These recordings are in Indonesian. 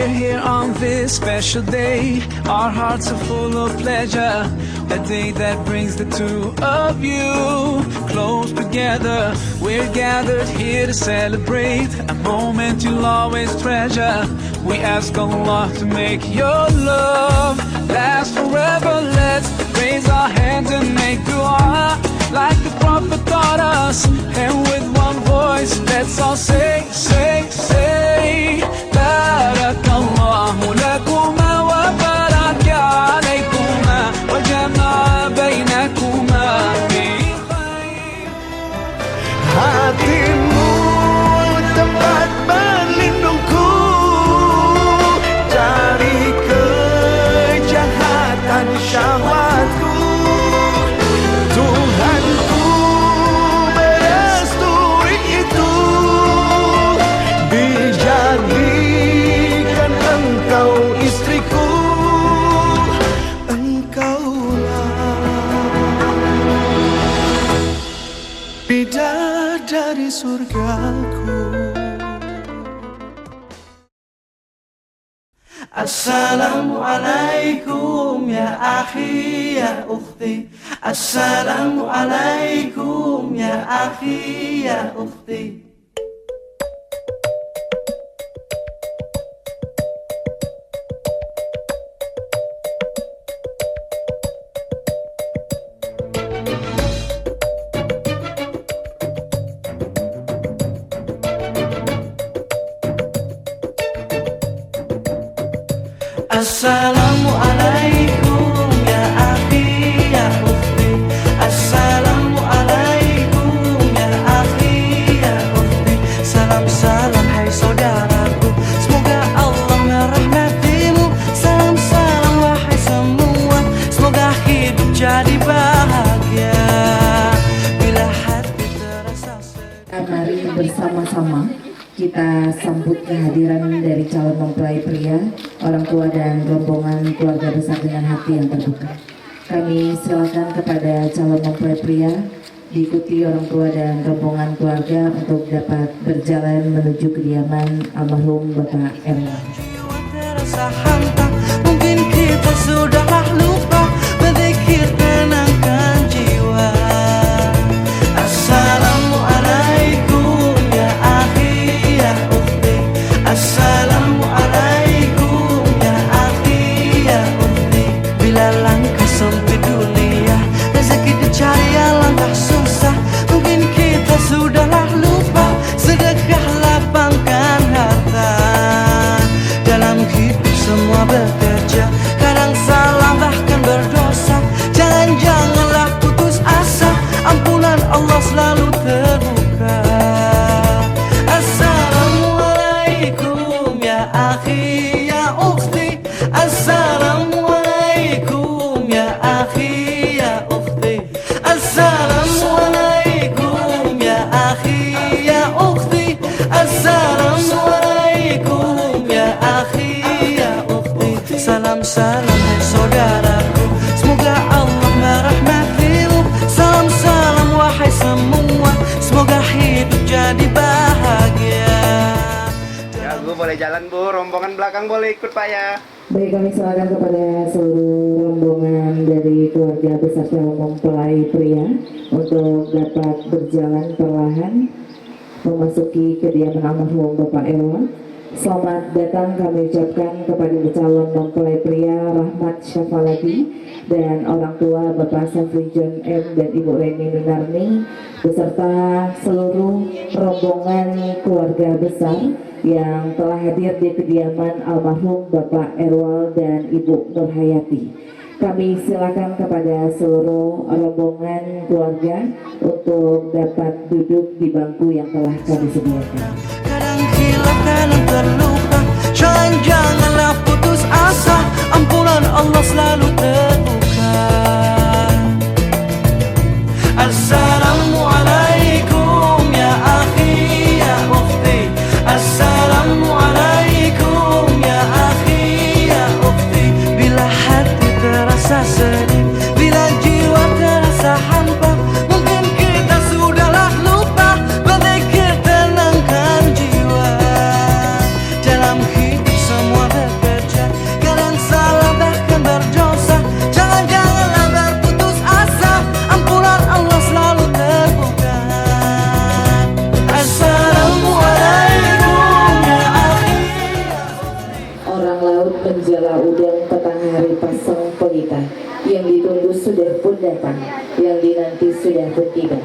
We're here on this special day. Our hearts are full of pleasure. A day that brings the two of you close together. We're gathered here to celebrate a moment you'll always treasure. We ask Allah to make your love last forever. Let's raise our hands and make dua like the Prophet taught us. And with one voice, let's all say, Barakallahu lakuma wa baraka alaykuma wa jama'a bainakuma bi khair. Hatimu tempat berlindungku dari kejahatan syahwatku. Tuhanku merestui itu, dijadikan engkau istriku. Engkaulah bidadari surgaku. Assalamualaikum ya akhi ya ukhti. Assalamualaikum ya akhi ya ukhti. Assalamualaikum ya akhi ya ukhti. Assalamualaikum ya akhi ya ukhti. Salam salam hai saudaraku, semoga Allah merahmatimu. Salam salam wahai semua, semoga hidup jadi bahagia bila hati terasa sedih. Mari bersama-sama kita sambut kehadiran dari calon mempelai pria, orang tua dan rombongan keluarga besar dengan hati yang terbuka. Kami silakan kepada calon mempelai pria diikuti orang tua dan rombongan keluarga untuk dapat berjalan menuju kediaman almarhum Bapak Erwan. Terasa hampa, mungkin kita sudahlah lupa berzikir tenangkan jiwa. Assalamualaikum ya akhi ya ukhti. Assalamualaikum ya akhi ya ukhti. Bila langkah sempit dunia, rezeki dicari alangkah susah, mungkin kita sudahlah lupa sedekah lapangkan harta. Dalam hidup semua bekerja, kadang salah bahkan berdosa. Janganlah putus asa, ampunan Allah selalu terbuka. Assalamualaikum ya akhi ya ukhti. Assalamualaikum ya akhi ya ukhti. Assalamualaikum ya akhi ya ukhti. Assalamualaikum ya akhi ya ukhti. Salam salam hai saudaraku, semoga Allah merahmatimu. Salam salam wahai semua, semoga hidup jadi bahagia. Ya Bu, boleh jalan Bu, rombongan belakang boleh ikut Pak ya. Baik, kami silakan kepada seluruh rombongan dari keluarga besar calon mempelai pria untuk dapat berjalan perlahan memasuki kediaman almarhum Bapak Erwan. Selamat datang kami ucapkan kepada calon mempelai pria Rahmat Syafalati dan orang tua Bapak Safri John M dan Ibu Reni Minarni beserta seluruh rombongan keluarga besar yang telah hadir di kediaman almarhum Bapak Erwal dan Ibu Nurhayati. Kami silakan kepada seluruh rombongan keluarga untuk dapat duduk di bangku yang telah kami sediakan. Kadang hilang, kadang terlupa, janganlah putus asa, ampunan Allah selalu terbuka. Assalamualaikum ya akhi ya ukhti. Assalamualaikum ya akhi ya ukhti. Bila hati terasa sedih, bila jiwa terasa hampa, mungkin kita sudahlah lupa berzikir tenangkan jiwa. Dalam hidup semua jala udang petang hari pasang pelita, yang ditunggu sudah pun datang, yang dinanti sudah pun tiba.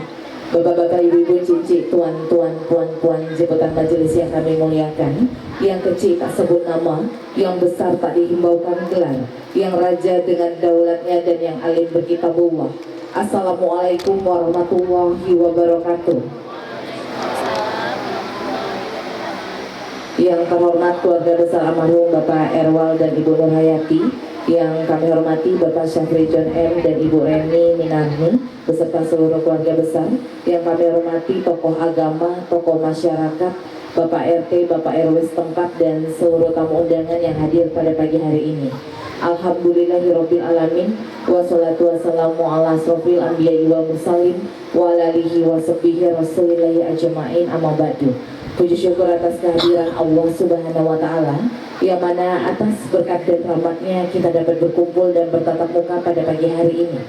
Bapak-bapak, ibu-ibu, cincik, tuan-tuan, puan-puan, jemputan majelis yang kami muliakan, yang kecil tak sebut nama, yang besar tak dihimbaukan gelar, yang raja dengan daulatnya dan yang alim berkitabullah. Assalamualaikum warahmatullahi wabarakatuh. Yang terhormat keluarga besar almarhum Bapak Erwal dan Ibu Nurhayati, yang kami hormati Bapak Syafri John M dan Ibu Reni Minarni beserta seluruh keluarga besar, yang kami hormati tokoh agama, tokoh masyarakat, Bapak RT, Bapak RW setempat dan seluruh tamu undangan yang hadir pada pagi hari ini. Alhamdulillahirabbil alamin, wassalatu wassalamu ala asrofil anbiya'i wal mursalin wa ala alihi wa sahbihi rasulillahi ajma'in, amma ba'du. Puji syukur atas kehadiran Allah Subhanahu wa Ta'ala, yang mana atas berkat dan rahmatnya kita dapat berkumpul dan bertatap muka pada pagi hari ini.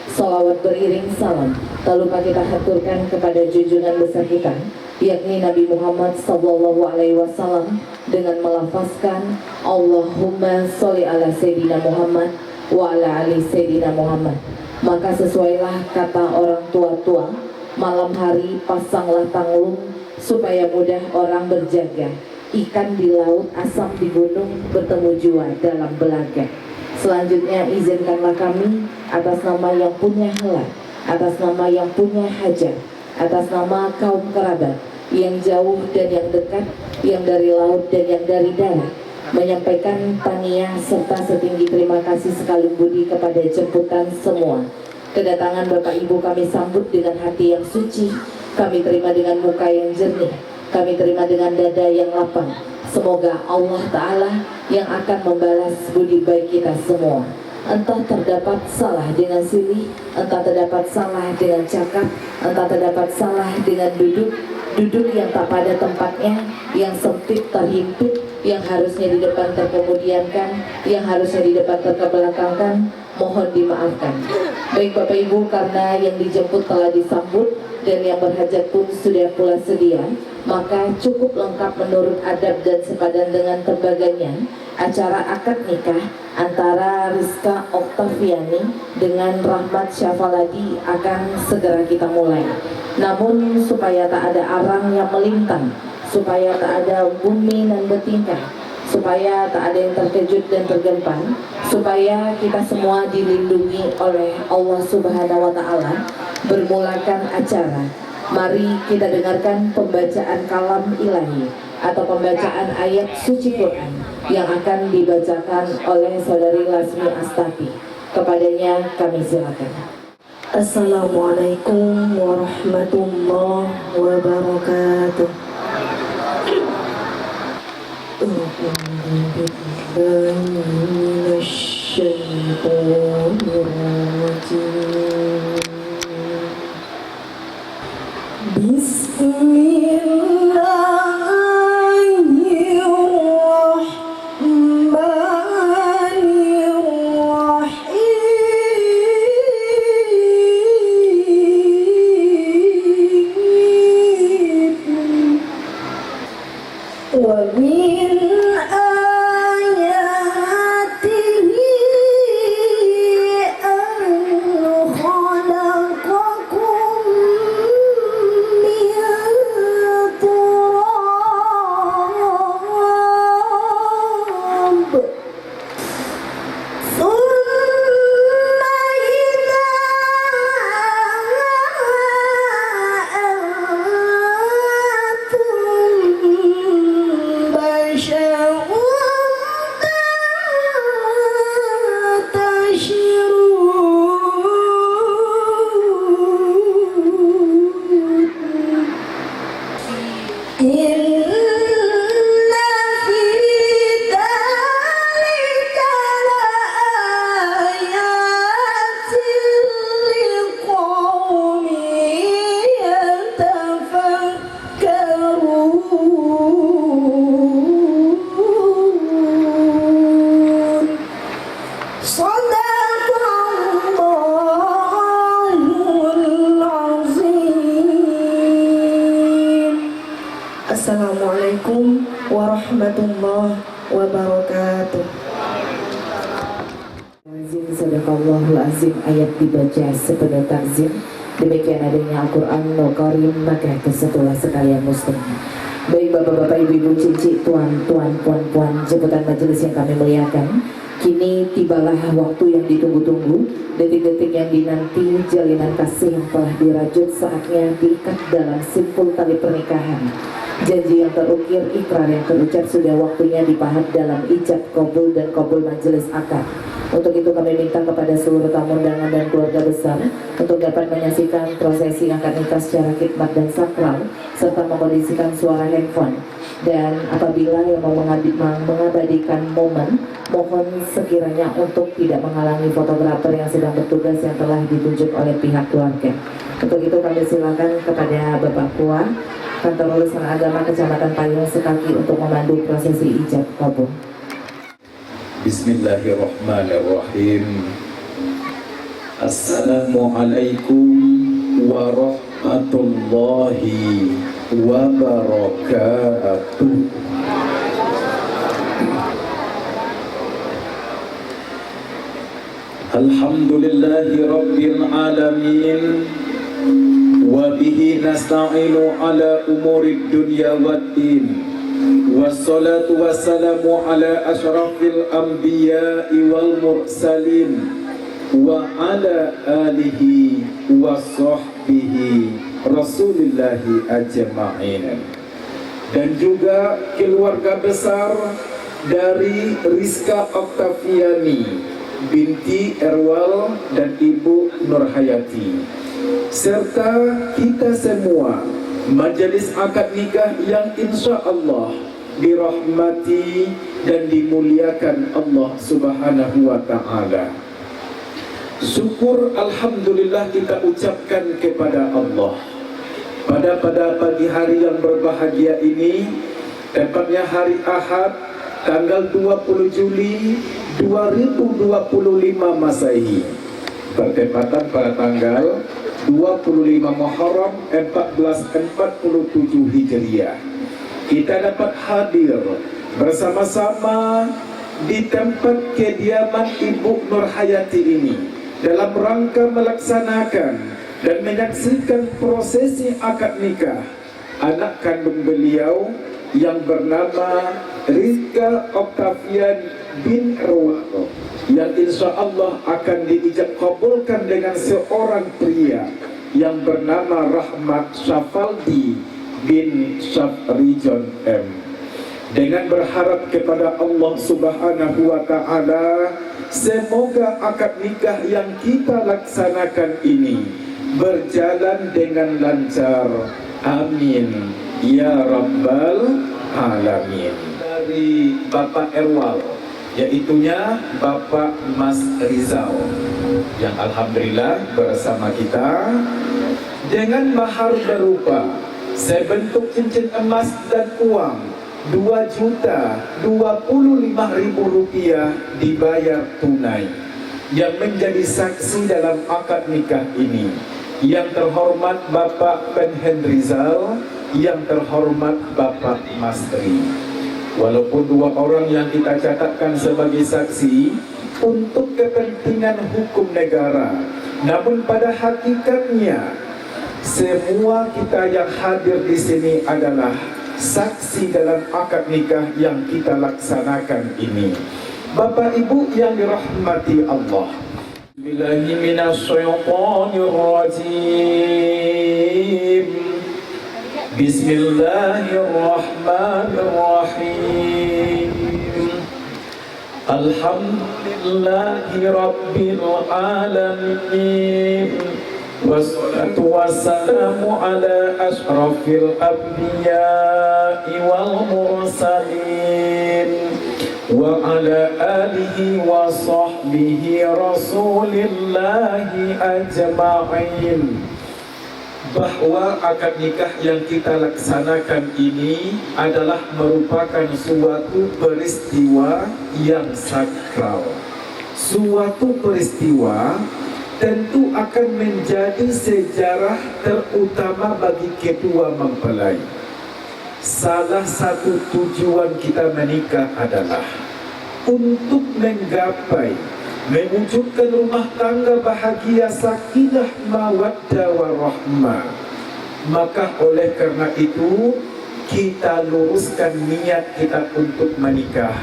Salawat beriring salam tak lupa kita haturkan kepada junjungan besar kita, yakni Nabi Muhammad Sallallahu Alaihi Wasallam, dengan melafazkan Allahumma sholli ala Sayyidina Muhammad wa ala ali Sayyidina Muhammad. Maka sesuailah kata orang tua-tua, malam hari pasanglah tanglung supaya mudah orang berjaga, ikan di laut, asam di gunung, bertemu jua dalam belaga. Selanjutnya izinkanlah kami atas nama yang punya helak, atas nama yang punya hajat, atas nama kaum kerabat yang jauh dan yang dekat, yang dari laut dan yang dari darat, menyampaikan tahniah serta setinggi terima kasih sekali budi kepada jemputan semua. Kedatangan Bapak Ibu kami sambut dengan hati yang suci, kami terima dengan muka yang jernih, kami terima dengan dada yang lapang. Semoga Allah Ta'ala yang akan membalas budi baik kita semua. Entah terdapat salah dengan silih, entah terdapat salah dengan cakap, entah terdapat salah dengan duduk yang tak pada tempatnya, yang sempit terhimpit, yang harusnya di depan terkemudiankan, yang harusnya di depan terkebelakangkan, mohon dimaafkan. Baik Bapak Ibu, karena yang dijemput telah disambut dan yang berhajat pun sudah pula sedia, maka cukup lengkap menurut adab dan sepadan dengan tembaganya acara akad nikah antara Rizka Oktaviani dengan Rahmat Syafaladi akan segera kita mulai. Namun supaya tak ada arang yang melintang, supaya tak ada bumi nan bertingkah, supaya tak ada yang terkejut dan tergempar, supaya kita semua dilindungi oleh Allah Subhanahu wa Ta'ala, bermulakan acara. Mari kita dengarkan pembacaan kalam ilahi atau pembacaan ayat suci Quran yang akan dibacakan oleh Saudari Lasmi Astafi. Kepadanya kami silakan. Assalamualaikum warahmatullahi wabarakatuh. Assalamualaikum warahmatullahi wabarakatuh. Izin sadaqallahul azim, ayat dibaca sepenuh takzim. Demikian adanya Al-Quranul Karim, maka kesetulah sekalian muslim. Baik bapak-bapak, ibu-ibu, cici, tuan-tuan, puan-puan, jemputan majelis yang kami muliakan. Kini tibalah waktu yang ditunggu-tunggu, detik-detik yang dinanti, jalinan kasih yang telah dirajut saatnya diikat dalam simpul tali pernikahan. Janji yang terukir, ikrar yang terucap, sudah waktunya dipahat dalam ijab kabul dan kabul majelis akad. Untuk itu kami minta kepada seluruh tamu undangan dan keluarga besar untuk dapat menyaksikan prosesi akad nikah secara khidmat dan sakral serta mengkondisikan suara handphone. Dan apabila yang mau mengabadikan momen, mohon sekiranya untuk tidak menghalangi fotografer yang sedang bertugas yang telah ditunjuk oleh pihak keluarga. Untuk itu kami silakan kepada Bapak Kua, Kantor Urusan Agama Kecamatan Payung Sekaki untuk memandu prosesi ijab kabul. Bismillahirrahmanirrahim. Assalamualaikum warahmatullahi wabarakatuh. Alhamdulillahi rabbil alamin. Wa bihi nasta'inu ala umurid dunya waddin. Wassalatu wassalamu ala asyrafil anbiya'i wal mursalin wa ala alihi wa sahbihi rasulillahi ajma'in. Dan juga keluarga besar dari Rizka Oktaviani binti Erwal dan Ibu Nurhayati, serta kita semua majelis akad nikah yang insya Allah dirahmati dan dimuliakan Allah Subhanahu wa Ta'ala. Syukur alhamdulillah kita ucapkan kepada Allah pada pagi hari yang berbahagia ini, tepatnya hari Ahad tanggal 20 Juli 2025 Masehi, bertepatan pada tanggal 25 Muharram 1447 Hijriah. Kita dapat hadir bersama-sama di tempat kediaman Ibu Nurhayati ini dalam rangka melaksanakan dan menyaksikan prosesi akad nikah anak kandung beliau yang bernama Rizka Oktavian bin Erwal, yang insya Allah akan diijab kabulkan dengan seorang pria yang bernama Rahmat Syafaldi bin Syafrijon M. Dengan berharap kepada Allah Subhanahu wa Ta'ala, semoga akad nikah yang kita laksanakan ini berjalan dengan lancar. Amin ya Rabbal Alamin. Dari Bapak Erwal, yaitunya Bapak Mas Rizal, yang alhamdulillah bersama kita dengan mahar berupa sebentuk cincin emas dan uang 2.025.000 rupiah dibayar tunai, yang menjadi saksi dalam akad nikah ini yang terhormat Bapak Penhen Rizal, yang terhormat Bapak Mastri. Walaupun dua orang yang kita catatkan sebagai saksi untuk kepentingan hukum negara, namun pada hakikatnya semua kita yang hadir di sini adalah saksi dalam akad nikah yang kita laksanakan ini. Bapak Ibu yang dirahmati Allah, billahi minasyaitonirrajim. Bismillahirrahmanirrahim. Alhamdulillahi rabbil alamin. Wassalatu wassalamu ala ashrafil anbiya'i wal mursalin wa ala alihi wa sahbihi rasulillahi ajma'in. Bahwa akad nikah yang kita laksanakan ini adalah merupakan suatu peristiwa yang sakral, suatu peristiwa tentu akan menjadi sejarah terutama bagi kedua mempelai. Salah satu tujuan kita menikah adalah untuk menggapai mewujudkan rumah tangga bahagia, sakinah, mawaddah warahmah. Maka oleh karena itu kita luruskan niat kita untuk menikah,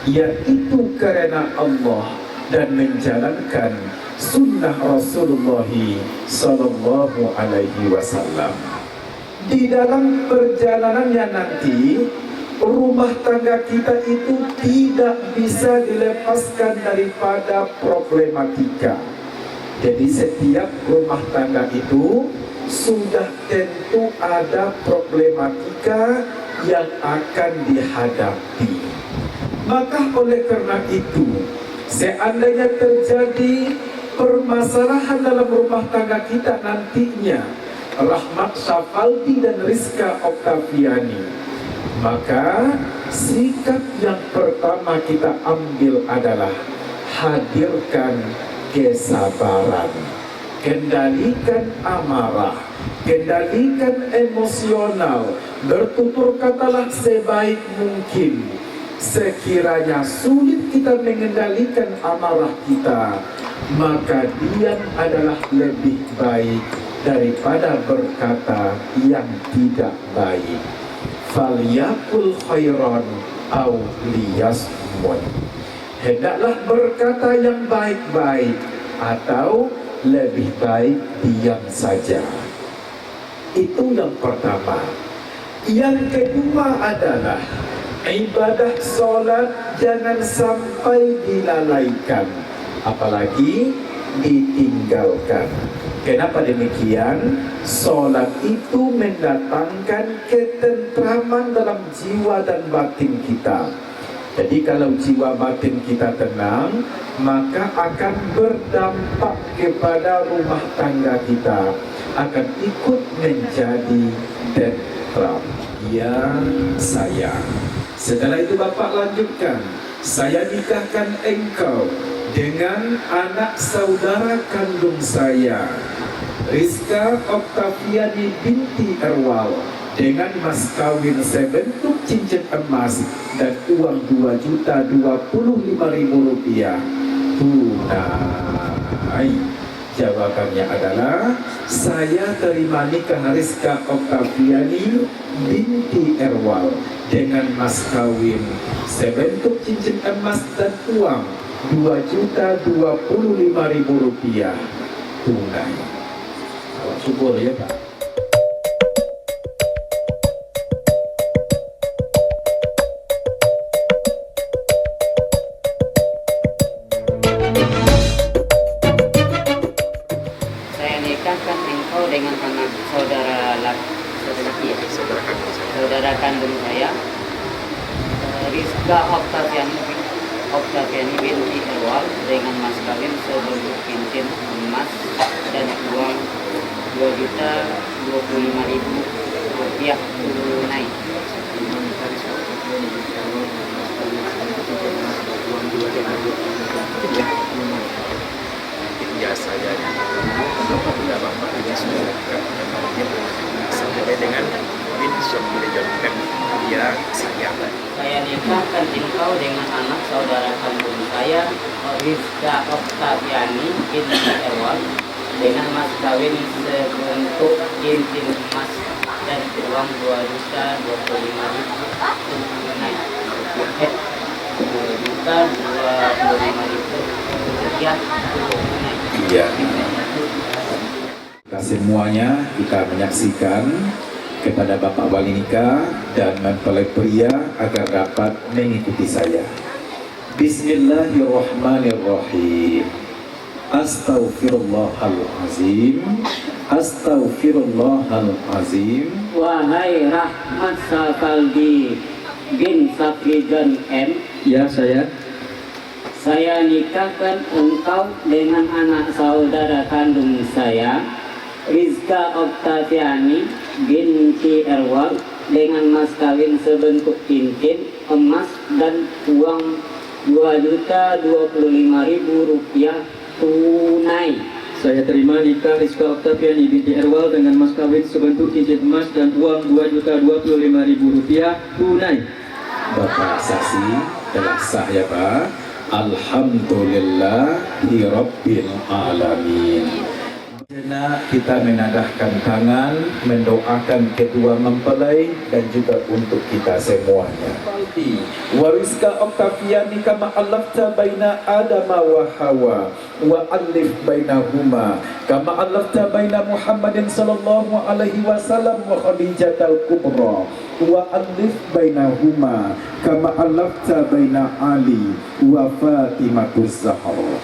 yaitu karena Allah dan menjalankan sunnah Rasulullah Sallallahu Alaihi Wasallam. Di dalam perjalanannya nanti, rumah tangga kita itu tidak bisa dilepaskan daripada problematika. Jadi setiap rumah tangga itu sudah tentu ada problematika yang akan dihadapi. Maka oleh karena itu, seandainya terjadi permasalahan dalam rumah tangga kita nantinya, Rahmat Syafaldi dan Rizka Oktaviani, maka sikap yang pertama kita ambil adalah hadirkan kesabaran, kendalikan amarah, kendalikan emosional, bertutur katalah sebaik mungkin. Sekiranya sulit kita mengendalikan amarah kita, maka diam adalah lebih baik daripada berkata yang tidak baik. Falyakul khairan au liyasmut. Hendaklah berkata yang baik-baik atau lebih baik diam saja. Itu yang pertama. Yang kedua adalah ibadah sholat jangan sampai dilalaikan, apalagi ditinggalkan. Kenapa demikian? Sholat itu mendatangkan ketentraman dalam jiwa dan batin kita. Jadi kalau jiwa batin kita tenang, maka akan berdampak kepada rumah tangga kita, akan ikut menjadi tentram. Ya sayang. Setelah itu Bapak lanjutkan, saya nikahkan engkau dengan anak saudara kandung saya, Rizka Oktaviani binti Erwal, dengan mas kawin sebentuk cincin emas dan uang 2.025.000 rupiah tunai. Jawabannya adalah saya terima nikah Rizka Oktaviani binti Erwal dengan mas kawin sebentuk cincin emas dan uang 2.025.000 rupiah tunai. Awak syukur ya Pak. Saya nikahkan engkau dengan anak saudara laki-laki, saudara kandung saya, Rizka Oktaviani binti Erwal, dengan mas kawin sebentuk cincin emas dan uang 2.025.000 rupiah tunai. Ya saya sudah Bapak ini sudah dekat sampai dengan insya Allah dijadikan dia saya. Saya nikahkan engkau dengan anak saudara kandung saya, Rizka Oktaviani binti Erwal, dengan mas kawin sebentuk cincin emas dan uang 2.025.000 tunai. 2.025.000 rupiah tunai. Iya. Kita semuanya kita menyaksikan kepada Bapak Wali Nikah dan mempelai pria agar dapat mengikuti saya. Bismillahirrahmanirrahim. Astaghfirullahalazim. Astaghfirullahalazim. Wahai Rahmat Syafaldi bin Safrijan M. Ya, saya nikahkan engkau dengan anak saudara kandung saya, Rizka Oktaviani binti Erwal, dengan mas kawin sebentuk cincin emas dan uang 2.025.000 rupiah tunai. Saya terima nikah Rizka Oktaviani binti Erwal dengan mas kawin sebentuk cincin emas dan uang 2.025.000 rupiah tunai. Bapak saksi telah sah ya Pak. Alhamdulillahi Rabbil Alamin. Kita menadahkan tangan, mendoakan kedua mempelai dan juga untuk kita semuanya. Wariska Octaviani kama alafta baina Adama wa Hawa wa alif bainahuma kama alafta baina Muhammadin sallallahu alaihi wasallam wa Khadijatal Kubra wa alif bainahuma kama alafta baina Ali wa Fatimatus Zahra.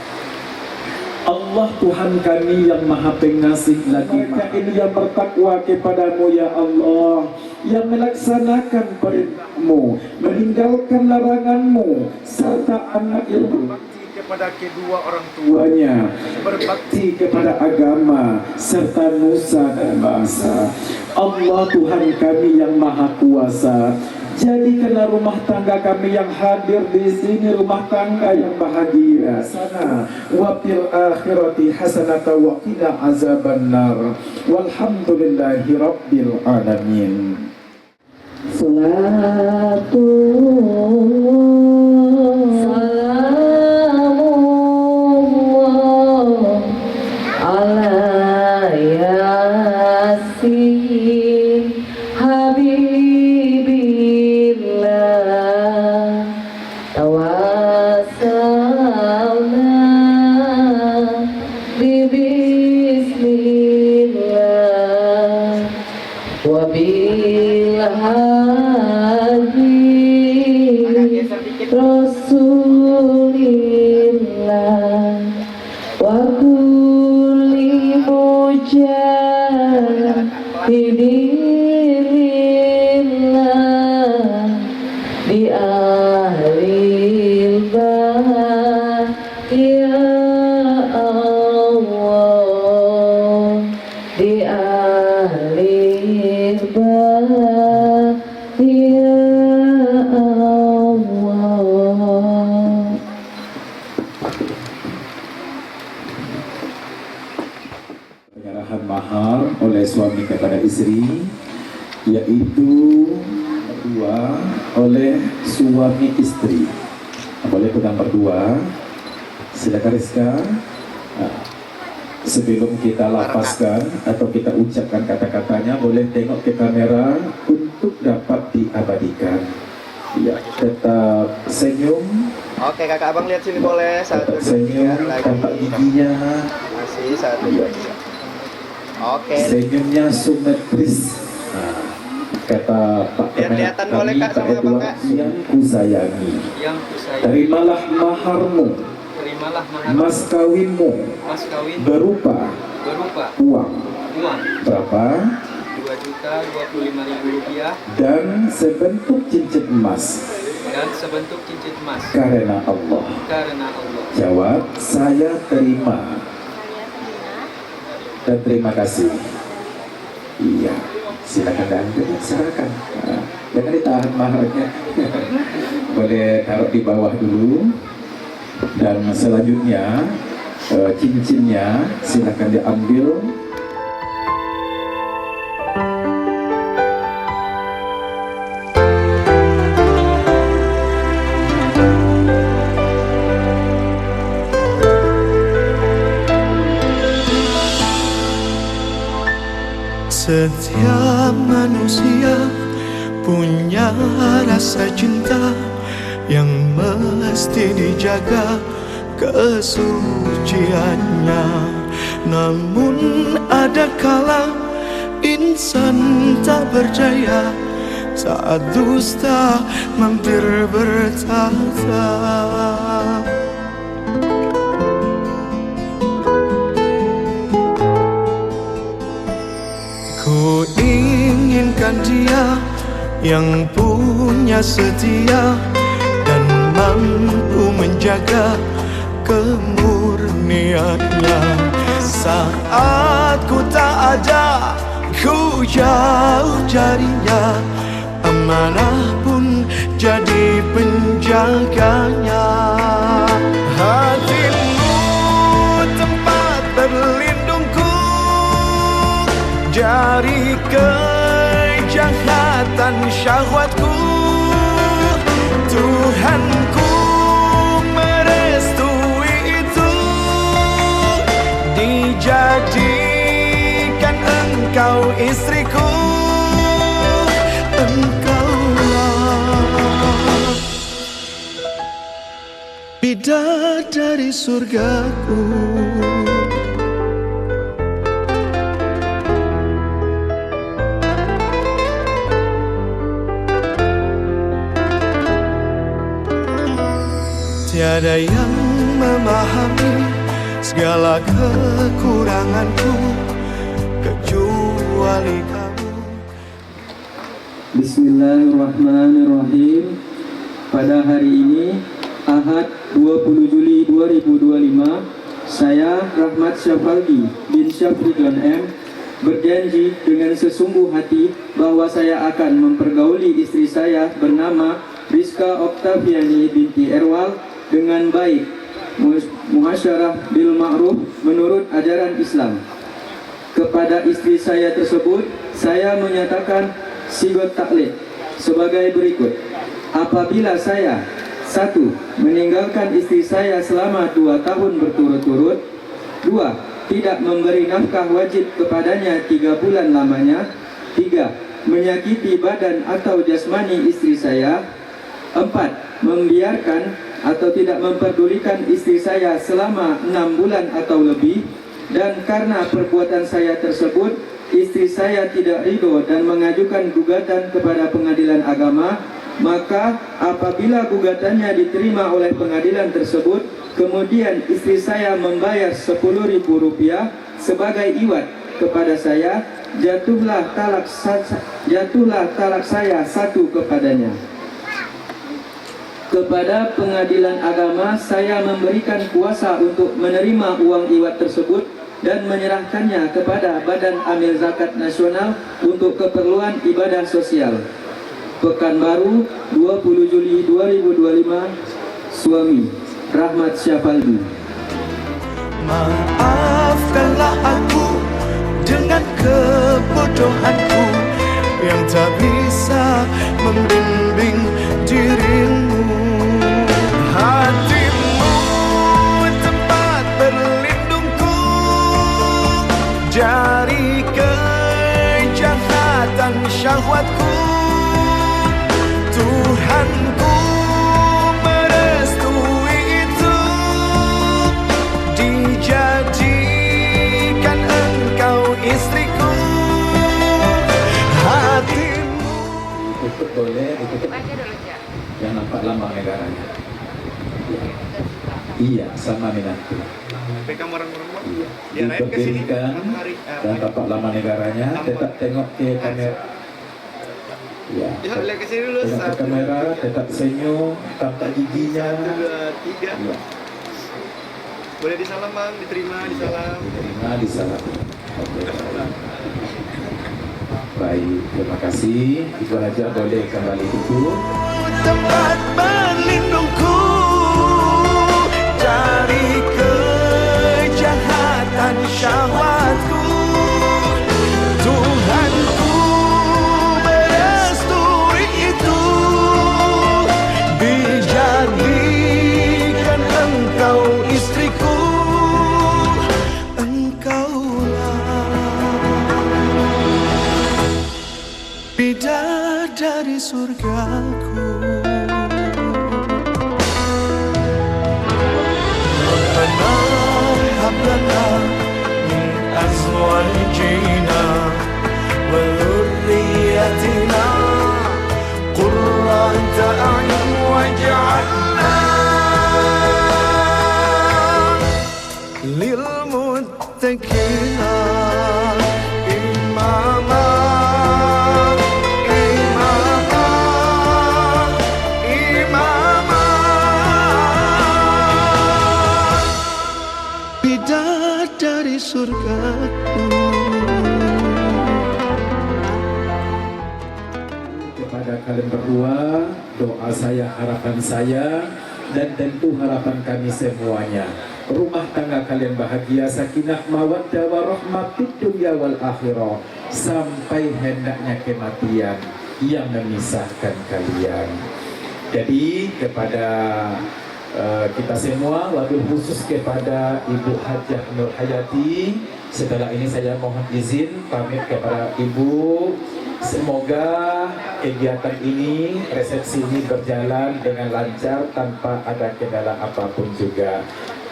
Allah Tuhan kami yang maha pengasih lagi maha ini yang bertakwa kepadamu ya Allah, yang melaksanakan perintahmu, meninggalkan laranganmu, serta anak ilmu kepada kedua orang tuanya, berbakti kepada agama serta nusa dan bangsa. Allah Tuhan kami yang maha kuasa, jadikanlah rumah tangga kami yang hadir di sini rumah tangga yang bahagia. Sana wa fil akhirati hasanatan wa qina azabannar. Walhamdulillahi rabbil alamin. Salatu salamullah ala yasin habibillah tawassalna bismillah wa Rasulillah wa kulli mujahidillah di ahlil bait ya Allah, di ahlil bait ya Allah. Penyerahan mahar oleh suami kepada istri, yaitu berdua oleh suami istri. Boleh pegang berdua. Silakan Rizka. Sebelum kita lapaskan atau kita ucapkan kata-katanya, boleh tengok ke kamera untuk dapat diabadikan. Ya, tetap senyum. Oke, kakak abang lihat sini boleh. Satu, Tetap senyum, tampak giginya. masih satu, dua, tiga. Oke. Senyumnya simetris. Nah, kata Pak Biar kelihatan boleh, Kak, sama abang, Kak. yang kusayangi, Yang kusayangi, terimalah maharmu, terimalah mahar mas kawinmu mas kawin berupa berupa uang uang berapa Rp2.025.000 dan sebentuk cincin emas dan sebentuk cincin emas karena Allah. karena Allah. Jawab, saya terima dan terima kasih. Iya, silakan dan silakan. Nah, jangan ditahan maharnya. Boleh taruh di bawah dulu. Dan selanjutnya cincinnya silakan diambil. Setiap manusia punya rasa cinta yang mesti dijaga kesuciannya. Namun ada kala insan tak berdaya saat dusta mampir bertata. Ku inginkan dia yang punya setia dan mampu menjaga kemurniannya. Saat ku tak ada, ku jauh carinya, amanah pun jadi penjaganya. Hatimu tempat berlindungku dari kejahatan syahwatku. Tuhanku bidadari surgaku. Tiada yang memahami segala kekuranganku kecuali kamu. Bismillahirrahmanirrahim. Pada hari ini, Ahad 20 Juli 2025, saya Rahmat Syafaldi bin Syafridwan M berjanji dengan sesungguh hati bahwa saya akan mempergauli istri saya bernama Rizka Oktaviani binti Erwal dengan baik, muhasyarah bil ma'ruf menurut ajaran Islam. Kepada istri saya tersebut, saya menyatakan sigot taklid sebagai berikut. Apabila saya 1. meninggalkan istri saya selama 2 tahun berturut-turut, 2. tidak memberi nafkah wajib kepadanya 3 bulan lamanya, 3. menyakiti badan atau jasmani istri saya, 4. membiarkan atau tidak memperdulikan istri saya selama 6 bulan atau lebih, dan karena perbuatan saya tersebut istri saya tidak ridho dan mengajukan gugatan kepada pengadilan agama, maka apabila gugatannya diterima oleh pengadilan tersebut, kemudian istri saya membayar Rp10.000 sebagai iwat kepada saya, jatuhlah talak saya 1 kepadanya. Kepada pengadilan agama, saya memberikan kuasa untuk menerima uang iwat tersebut dan menyerahkannya kepada Badan Amil Zakat Nasional untuk keperluan ibadah sosial. Pekanbaru, 20 Juli 2025, suami Rahmat Syafaldi. Maafkanlah aku dengan kebodohanku yang tak bisa membimbing dirimu. Hatimu tempat berlindungku dari kejahatan syahwatku. Tuhanku merestui itu, dijadikan engkau istriku. Hatimu Ditutup boleh, ditutup. Yang nampak lambang negaranya. Iya, sama minatku. Pegang orang-orang. Iya. Dia naik ke sini. Diberdirikan dan tampak lambang negaranya. Tetap tengok ke kamera. Ya, Lihat ke sini dulu. tengok ke kamera, tetap senyum, tampak giginya. 1, 2, 3. Iya. Boleh disalam bang, diterima, disalam. Diterima, disalam. Oke. Baik, terima kasih. Ibu Haja boleh kembali duduk. tempat berlindungku dari kejahatan syahwatku. Tuhanku merestui itu, dijadikan engkau istriku. Engkaulah bidadari surgaku. Rabbana hab lana min azwajina wa dhurriyyatina qurrata a'yun waj'alna lil muttaqina imama. Dari surgaku. Kepada kalian berdua, doa saya, harapan saya, dan tentu harapan kami semuanya, rumah tangga kalian bahagia, sakinah mawaddah warahmah fid dunya wal akhirah, sampai hendaknya kematian yang memisahkan kalian. Jadi kepada kita semua, wabil khusus kepada Ibu Hajah Nur Hayati, setelah ini saya mohon izin pamit kepada Ibu Semoga kegiatan ini, resepsi ini berjalan dengan lancar tanpa ada kendala apapun juga.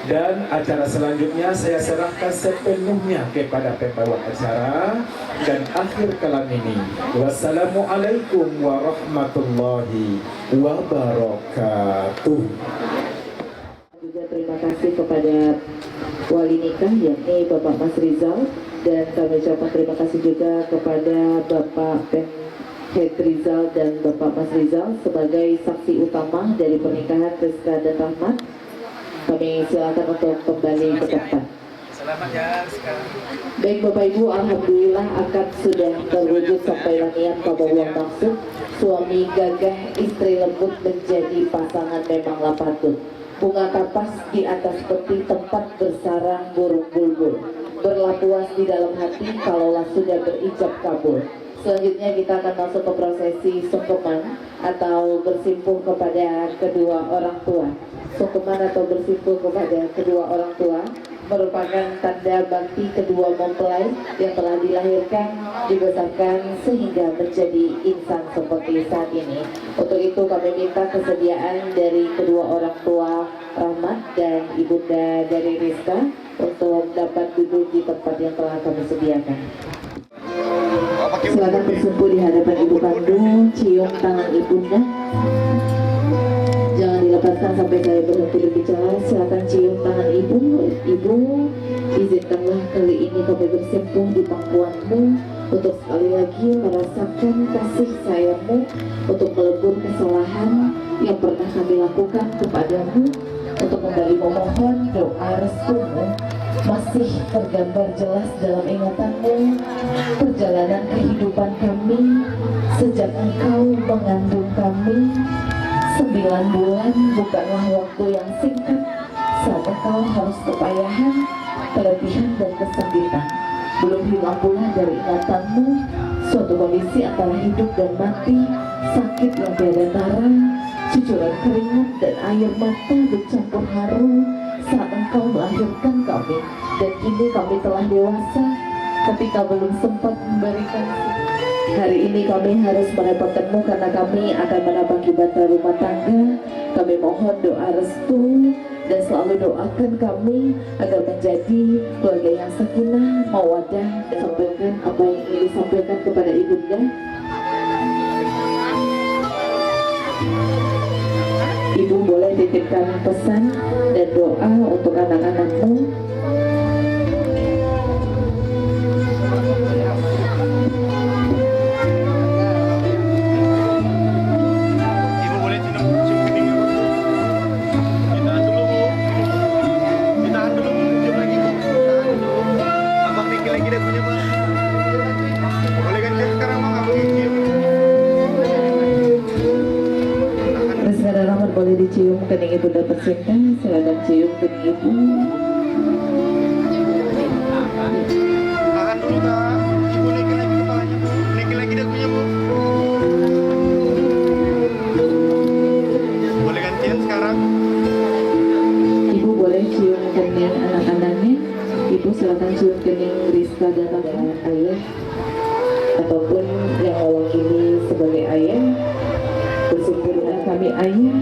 Dan acara selanjutnya saya serahkan sepenuhnya kepada pembawa acara. Dan akhir kalam ini, wassalamualaikum warahmatullahi wabarakatuh. Juga terima kasih kepada wali nikah yakni Bapak Mas Rizal, dan kami ucapkan terima kasih juga kepada Bapak Rizal dan Bapak Mas Rizal sebagai saksi utama dari pernikahan Rizka dan Rahmat. Kami silakan untuk kembali ke tempat. Selamat ya sekarang. Baik Bapak Ibu, alhamdulillah akad sudah terwujud sampai niat Pabawa maksud. Suami gagah, istri lembut menjadi pasangan memanglah patut. Bunga kapas di atas peti tempat bersarang burung bulbul. Berlah puas di dalam hati kalaulah sudah berijab kabul. Selanjutnya kita akan masuk ke prosesi sungkeman atau bersimpuh kepada kedua orang tua. Sungkeman atau bersimpuh kepada kedua orang tua merupakan tanda bakti kedua mempelai yang telah dilahirkan, dibesarkan sehingga menjadi insan seperti saat ini. Untuk itu kami minta kesediaan dari kedua orang tua Rahmat dan ibunda dari Rizka untuk dapat duduk di tempat yang telah kami sediakan. Silakan bersimpuh di hadapan ibu kandung, cium tangan ibunda. Jangan dilepaskan sampai saya berhenti berbicara. Silakan cium tangan ibu. Ibu, izinkanlah kali ini kami bersimpuh di pangkuanmu untuk sekali lagi merasakan kasih sayangmu, untuk melebur kesalahan yang pernah kami lakukan kepadamu, untuk kembali memohon doa restumu. Masih tergambar jelas dalam ingatanmu perjalanan kehidupan kami sejak engkau mengandung kami. 9 bulan bukanlah waktu yang singkat saat engkau harus kepayahan, keletihan dan kesakitan. Belum hilang pula dari ingatanmu suatu kondisi antara hidup dan mati, sakit yang tiada tara, cucuran keringat dan air mata bercampur haru saat engkau melahirkan kami. Dan kini kami telah dewasa ketika belum sempat memberikan. Hari ini kami harus merepotkanmu karena kami akan menapaki bata rumah tangga. Kami mohon doa restu dan selalu doakan kami agar menjadi keluarga yang sakinah, mawaddah. Sampaikan apa yang ingin disampaikan kepada ibunda. Ibu boleh titipkan pesan dan doa untuk anak-anakmu. Ibu boleh cium kuping dulu. Ditahan dulu Bu. Ditahan dulu Bu. Cium lagi Bu. Tahan dulu. Abang Niki lagi dah punya Bu. Boleh kan cium sekarang Bang? Abang cium. Rizka dan Rahmat boleh dicium kening ibunda tercinta. Silakan cium kening ibu. Tahan dulu Kak. Ibu Niki lagi kepalanya Bu. Niki lagi dah punya Bu. Boleh kan cium sekarang? Ibu boleh cium kening anak-anaknya. Ibu silakan cium kening Rizka dan Rahmat ayah ataupun yang mewakili sebagai ayah. Bersyukur dengan kami ayah,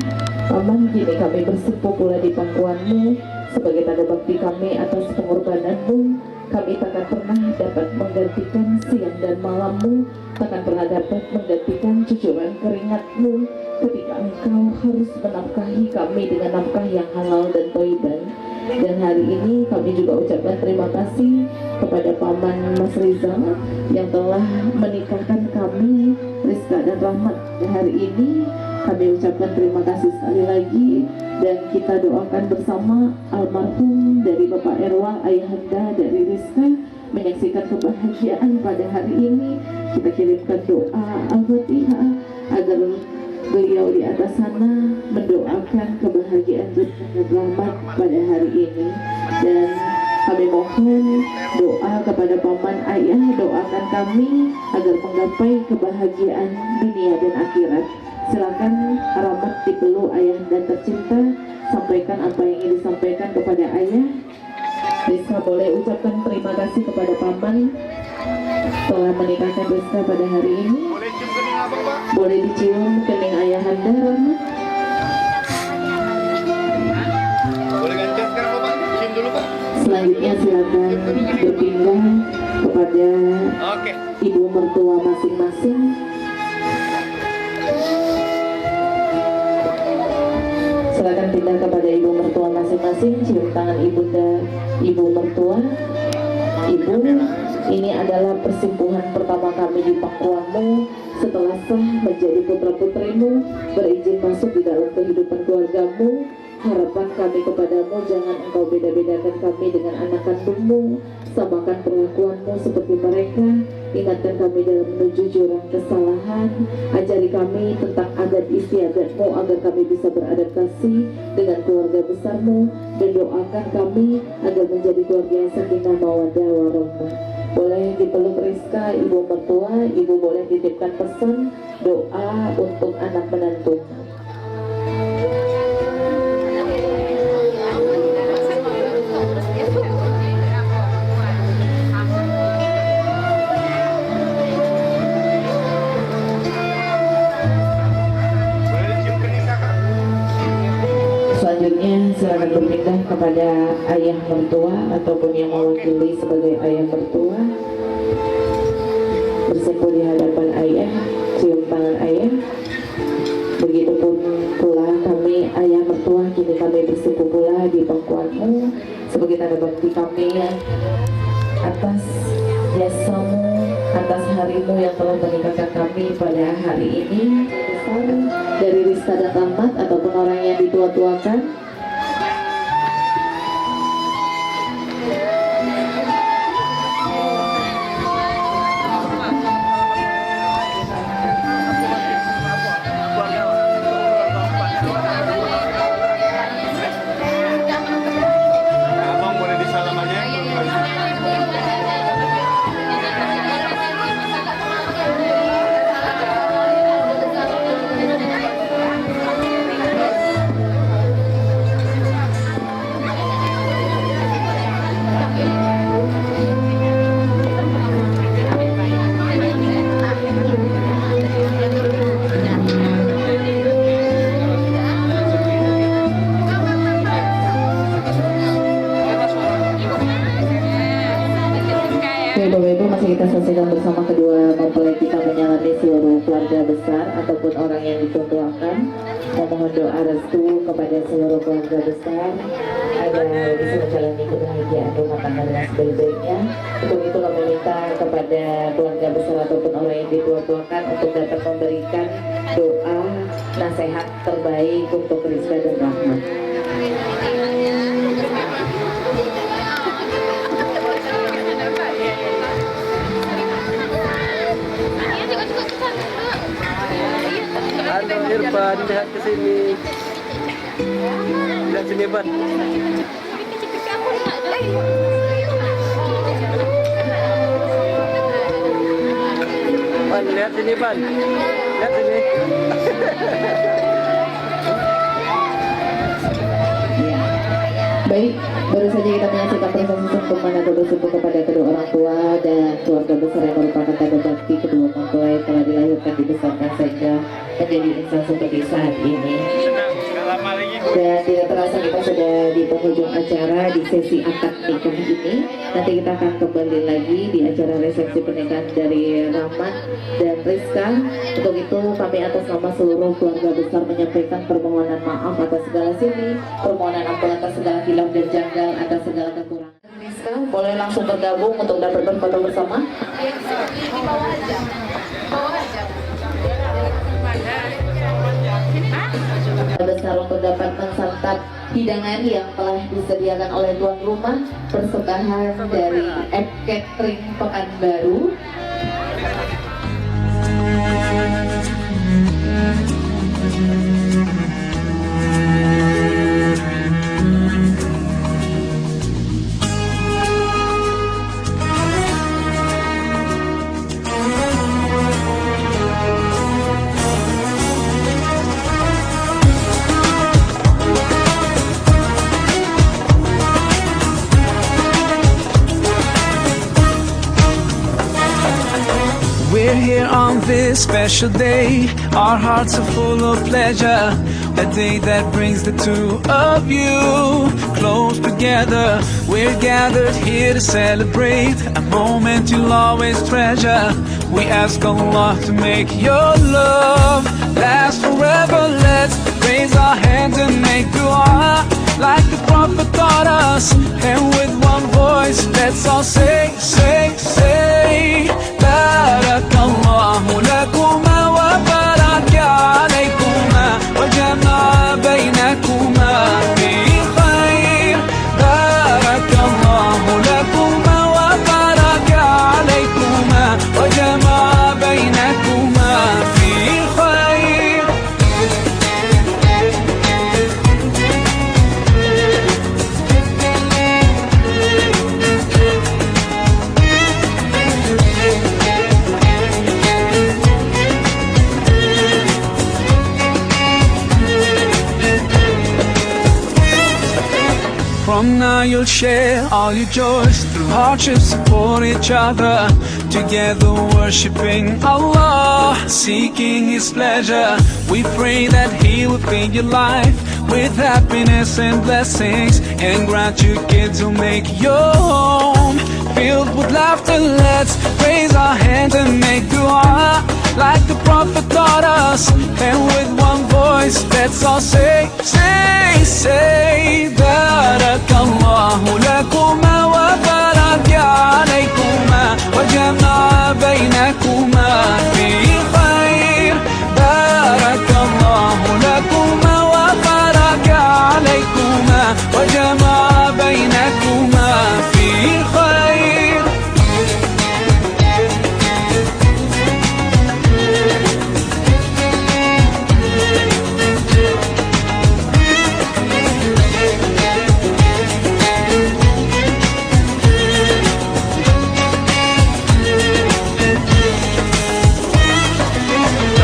paman, kini kami bersimpuh pula di pangkuanmu sebagai tanda bakti kami atas pengorbananmu. Kami takkan pernah dapat menggantikan siang dan malammu, takkan pernah dapat menggantikan cucuran keringatmu ketika engkau harus menafkahi kami dengan nafkah yang halal dan thayyiban. Dan hari ini kami juga ucapkan terima kasih kepada Paman Mas Rizal yang telah menikahkan kami, Rizka dan Rahmat. Dan hari ini kami ucapkan terima kasih sekali lagi dan kita doakan bersama almarhum dari Bapak Erwal, ayahanda dari Rizka, menyaksikan kebahagiaan pada hari ini. Kita kirimkan doa Al-Fatihah agar beliau di atas sana mendoakan kebahagiaan dan rahmat pada hari ini. Dan kami mohon doa kepada paman ayah, doakan kami agar menggapai kebahagiaan dunia dan akhirat. Silakan Rahmat dipeluk ayah dan tercinta, sampaikan apa yang ingin disampaikan kepada ayah. Rizka boleh ucapkan terima kasih kepada paman telah menikahkan Rizka pada hari ini. Boleh cium kening abang, Pak? Boleh dicium kening ayahanda Rahmat. Boleh gantian sekarang, Bapak? Cium dulu, Pak. Selanjutnya silakan berpindah kepada Oke. ibu mertua masing-masing. Silakan pindah kepada ibu mertua masing-masing. Cium tangan ibu mertua. Ibu, ini adalah persimpuhan pertama kami di pangkuanmu. Setelah sah menjadi putra-putrimu, berizin masuk di dalam kehidupan keluargamu. Harapan kami kepadamu, jangan engkau beda-bedakan kami dengan anak kandungmu. Samakan perlakuanmu seperti mereka. Ingatkan kami dalam menuju jurang kesalahan. Ajari kami tentang adat istiadatmu agar kami bisa beradaptasi dengan keluarga besarmu. Dan doakan kami agar menjadi keluarga yang sakinah mawaddah warahmah. Boleh dipeluk Rizka, ibu mertua. Ibu boleh titipkan pesan doa untuk anak menantu. Boleh cium kening kakak? Selanjutnya silakan berpindah kepada ayah mertua ataupun yang mewakili sebagai ayah mertua. Bersimpuh di hadapan ayah, cium tangan ayah. Begitupun pula kami ayah mertua, kini kami bersimpuh pula di pangkuanmu sebagai tanda bakti kami atas jasamu, atas harimu yang telah meningkatkan kami pada hari ini. Dari Rizka dan Rahmat ataupun orang yang ditua-tuakan. Abang boleh disalam aja. Oke, Bapak Ibu, masih kita saksikan bersama kedua mempelai kita menyalami seluruh keluarga besar ataupun orang yang dituakan. Memohon doa restu kepada seluruh keluarga besar agar bisa menjalani kebahagiaan rumah tangga dengan sebaik-baiknya. Untuk itu kami minta kepada keluarga besar ataupun orang yang dituakan untuk dapat memberikan doa nasihat terbaik untuk Rizka dan Rahmat. Halo Irfan, lihat ke sini. Lihat sini, Irfan. Pan, lihat sini, Pan. Lihat sini. Baik, baru saja kita menyaksikan proses untuk mengatur bersyukur kepada kedua orang tua dan keluarga besar yang merupakan tanda bakti kedua mempelai telah dilahirkan dibesarkan sehingga menjadi insan seperti saat ini. Dan tidak terasa kita sudah di penghujung acara di sesi akad nikah ini. Nanti kita akan kembali lagi di acara resepsi pernikahan dari Rahmat dan Rizka. Untuk itu kami atas nama seluruh keluarga besar menyampaikan permohonan maaf atas segala sini, permohonan ampun atas segala hilaf dan janggal, atas segala kekurangan. Rizka boleh langsung bergabung untuk dapat berfoto bersama. Di bawah aja. Bawah aja. Besar untuk dapat mensantap hidangan yang telah disediakan oleh tuan rumah, persembahan dari App Catering Pekanbaru. here on this special day. Our hearts are full of pleasure. A day that brings the two of you close together. We're gathered here to celebrate a moment you'll always treasure. We ask Allah to make your love last forever. Let's raise our hands and make dua like the Prophet taught us. And with one voice, let's all say, say, say, Barakallahu lakuma wa baraka alaykuma wa jama'a baynakuma fi khair. Barakallahu lakuma wa baraka alaykuma wa jama'a baynakuma fi khair. From now you'll share all your joys, through hardship support each other, together worshiping Allah, seeking His pleasure. We pray that He will fill your life with happiness and blessings, and grant you kids who make your home filled with laughter. Let's raise our hands and make dua like the Prophet taught us. And with one voice, let's all say, say, say, Barakallahu lakuma wa baraka alaykuma wa jama'a baynakuma fi khair. Barakallahu lakuma wa baraka alaykuma wa jama'a baynakuma fi khair.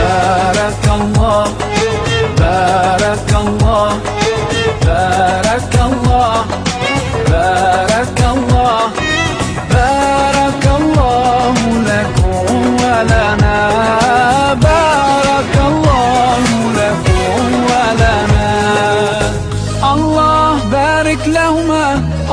Barakallah, Barakallah, Barakallah, Barakallah, Barakallahu lakum wa lana, Barakallahu lakum wa lana. Allah barik lahuma,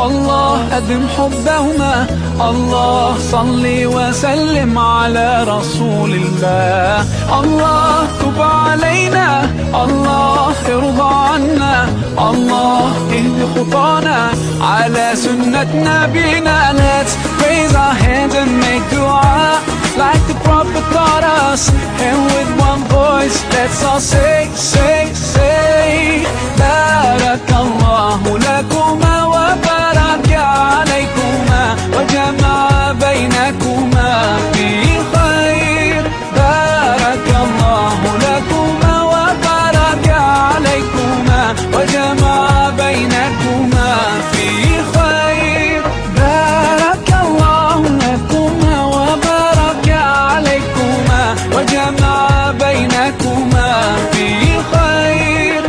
Allah adim hubbahuma, Allah salli wa sallim ala rasulillah. Allah tub alayna, Allah irda anna, Allah ihdi khutana ala sunnat nabina. Let's raise our hands and make dua like the Prophet taught us. And with one voice, let's all say, say, say, Barakallahu lakuma wa baraka alaykuma wa jama'a baynakuma fi khair. Barakallahu lakuma wa baraka alaykuma wa jama'a baynakuma fi khair. Barakallahu lakuma wa baraka alaykuma wa jama'a baynakuma fi khair.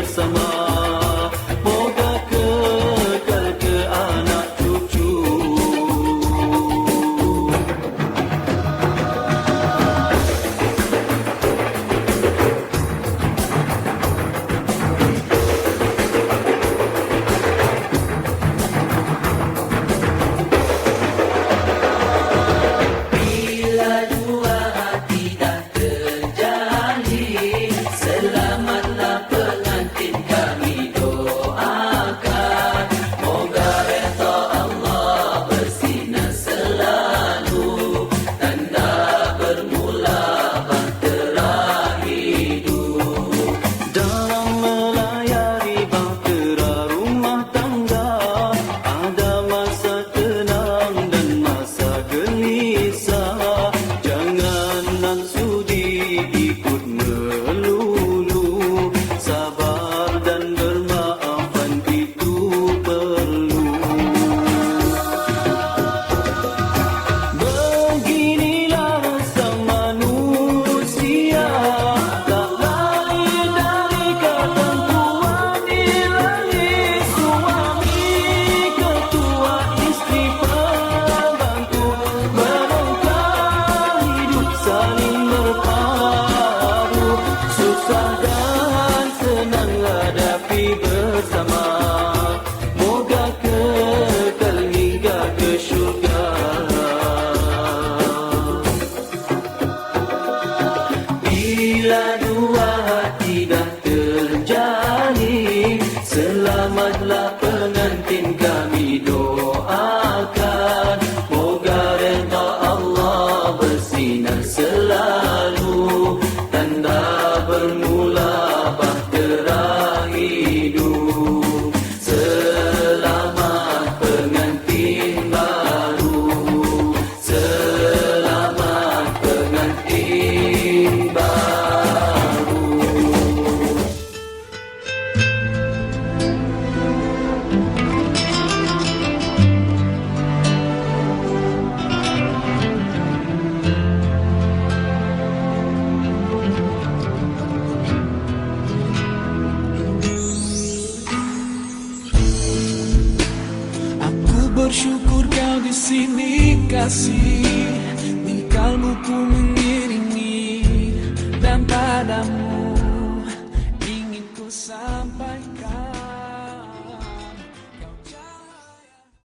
bersama. Moga kekal ke anak cucu. Bila dua hati dah terjalin, selamatlah pengantin kami doakan. Moga redha Allah bersinar selalu, tanda bermula bahtera hidup. Dalam melayari bahtera rumah tangga, ada masa tenang dan masa gelisah. Jangan sudi ikut melulu, sabar dan bermaafan itu perlu. Beginilah sang manusia, tak lain dari ketentuan ilahi. Suami ketua, istri pembantu, barokah hidup saling berpadu. Susah dan senang hadapi bersama. Moga kekal hingga ke syurga. Bila dua hati dah terjalin, selamatlah pengantin kami doakan. Moga redha Allah bersinar selalu, tanda bermula bahtera hidup. Selamat pengantin baru, selamat pengantin baru. Aku bersyukur kau di sini kasih, di kalbuku